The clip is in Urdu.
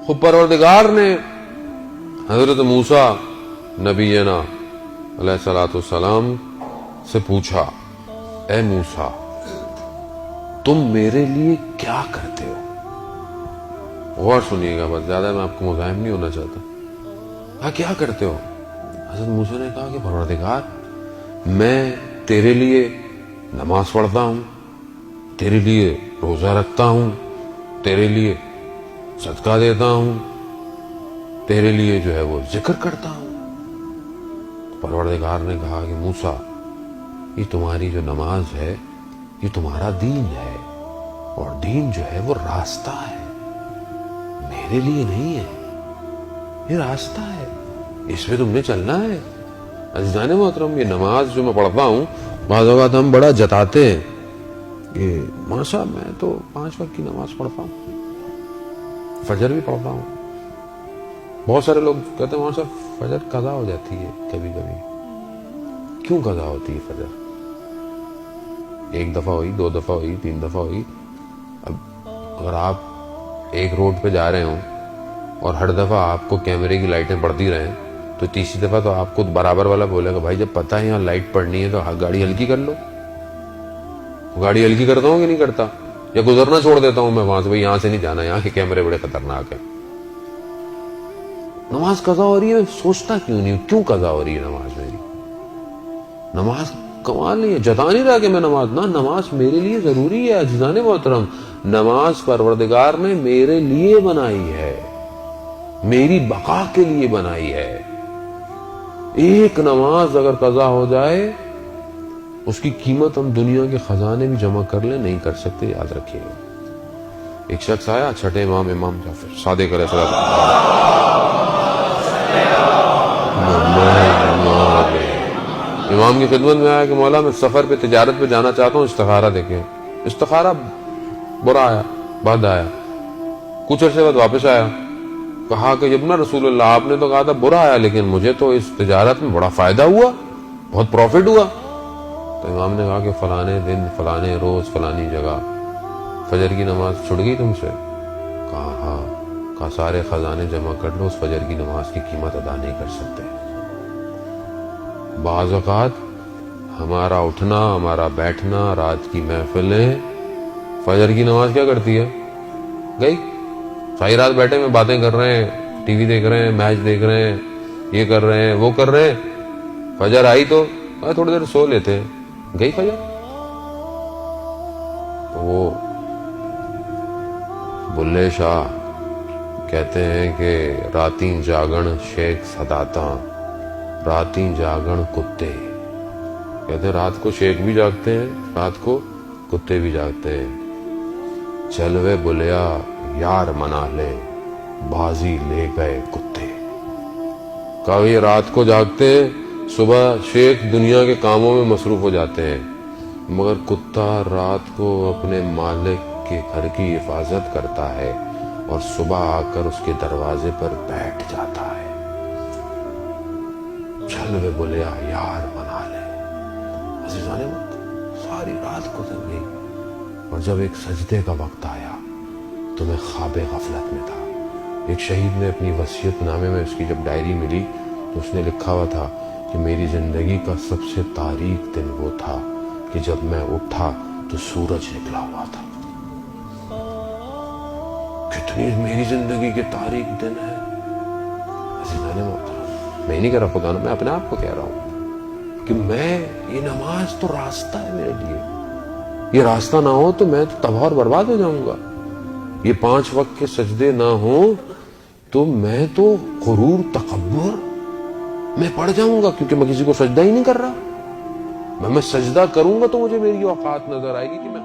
خود پروردگار نے حضرت موسیٰ نبینا علیہ الصلوۃ والسلام سے پوچھا، اے موسیٰ تم میرے لیے کیا کرتے ہو؟ غور سنیے گا، بس زیادہ میں آپ کو مزاحم نہیں ہونا چاہتا. ہاں کیا کرتے ہو؟ حضرت موسیٰ نے کہا کہ پروردگار میں تیرے لیے نماز پڑھتا ہوں، تیرے لیے روزہ رکھتا ہوں، تیرے لیے صدقہ دیتا ہوں، تیرے لیے جو ہے وہ ذکر کرتا ہوں. پروردگار نے کہا کہ موسیٰ یہ تمہاری جو نماز ہے یہ تمہارا دین ہے، اور دین جو ہے وہ راستہ ہے، میرے لیے نہیں ہے، یہ راستہ ہے، اس پہ تم نے چلنا ہے. عزیزان محترم، یہ نماز جو میں پڑھتا ہوں بعض اوقات ہم بڑا جتاتے ہیں کہ ماشاء میں تو 5 وقت کی نماز پڑھتا ہوں، فجر بھی پڑھتا ہوں. بہت سارے لوگ کہتے ہیں ماشاء فجر قضا ہو جاتی ہے کبھی کبھی. کیوں قضا ہوتی ہے فجر؟ 1 دفعہ ہوئی، 2 دفعہ ہوئی، 3 دفعہ ہوئی. اب اگر آپ ایک روڈ پہ جا رہے ہوں اور ہر دفعہ آپ کو کیمرے کی لائٹیں بڑھتی رہیں تو تیسری دفعہ تو آپ کو برابر والا بولے گا بھائی جب پتہ ہے یہاں لائٹ پڑنی ہے تو گاڑی ہلکی کر لو. گاڑی ہلکی کرتا ہوں کہ نہیں کرتا؟ یا گزرنا چھوڑ دیتا ہوں میں وہاں سے، بھائی یہاں سے نہیں جانا، یہاں کے کیمرے بڑے خطرناک ہیں. نماز قضا ہو رہی ہے، میں سوچتا کیوں نہیں ہوں کیوں قضا ہو رہی ہے نماز میری؟ نماز کمال نہیں ہے، جتا نہیں رہا کہ میں نماز نہ، نماز میرے لیے ضروری ہے. عزیزان محترم، نماز پروردگار نے میرے لیے بنائی ہے، میری بقا کے لیے بنائی ہے. ایک نماز اگر قضا ہو جائے اس کی قیمت ہم دنیا کے خزانے بھی جمع کر لیں نہیں کر سکتے، یاد رکھیے گا. ایک شخص آیا، چھٹے امام جعفر صادق علیہ امام کی خدمت میں آیا کہ مولا میں سفر پہ تجارت پہ جانا چاہتا ہوں، استخارہ دیکھیں. استخارہ برا آیا، بد آیا. کچھ عرصے بعد واپس آیا، کہا کہ ابن رسول اللہ آپ نے تو کہا تھا برا آیا لیکن مجھے تو اس تجارت میں بڑا فائدہ ہوا، بہت پروفٹ ہوا. تو امام نے کہا کہ فلانے دن فلانے روز فلانی جگہ فجر کی نماز چھوٹ گئی تم سے؟ کہا ہاں. کہا سارے خزانے جمع کر لو، اس فجر کی نماز کی قیمت ادا نہیں کر سکتے. بعض اوقات ہمارا اٹھنا، ہمارا بیٹھنا، رات کی محفلیں فجر کی نماز کیا کرتی ہے؟ گئی. ساری رات بیٹھے میں باتیں کر رہے ہیں، ٹی وی دیکھ رہے ہیں، میچ دیکھ رہے ہیں، یہ کر رہے ہیں وہ کر رہے ہیں. فجر آئی تو تھوڑی دیر سو لیتے ہیں، گئی فجر. تو وہ بلے شاہ کہتے ہیں کہ راتیں جاگن شیخ سداتاں، راتیں جاگن کتے. کہتے ہیں رات کو شیخ بھی جاگتے ہیں، رات کو کتے بھی جاگتے ہیں. چلوے بلیا یار منا لے، بازی لے گئے کتے. کہا یہ رات کو جاگتے ہیں، صبح شیخ دنیا کے کاموں میں مصروف ہو جاتے ہیں، مگر کتا رات کو اپنے مالک کے گھر کی حفاظت کرتا ہے اور صبح آ کر اس کے دروازے پر بیٹھ جاتا ہے. چلوے بولیا یار منا لے. عزیزان ساری رات گزر گئی اور جب ایک سجدے کا وقت آیا تو میں خواب غفلت میں تھا. ایک شہید نے اپنی وصیت نامے میں اس کی جب ڈائری ملی تو اس نے لکھا ہوا تھا کہ میری زندگی کا سب سے تاریک دن وہ تھا کہ جب میں اٹھا تو سورج نکلا ہوا تھا. کتنی میری زندگی کے تاریک دن ہے. عزیزان محترم، میں نہیں کہہ رہا خدا نے، میں اپنے آپ کو کہہ رہا ہوں کہ میں یہ نماز تو راستہ ہے میرے لیے. یہ راستہ نہ ہو تو میں تو تباہ اور برباد ہو جاؤں گا. یہ 5 وقت کے سجدے نہ ہوں تو میں تو غرور تکبر میں پڑ جاؤں گا، کیونکہ میں کسی کو سجدہ ہی نہیں کر رہا. میں سجدہ کروں گا تو مجھے میری اوقات نظر آئے گی کہ میں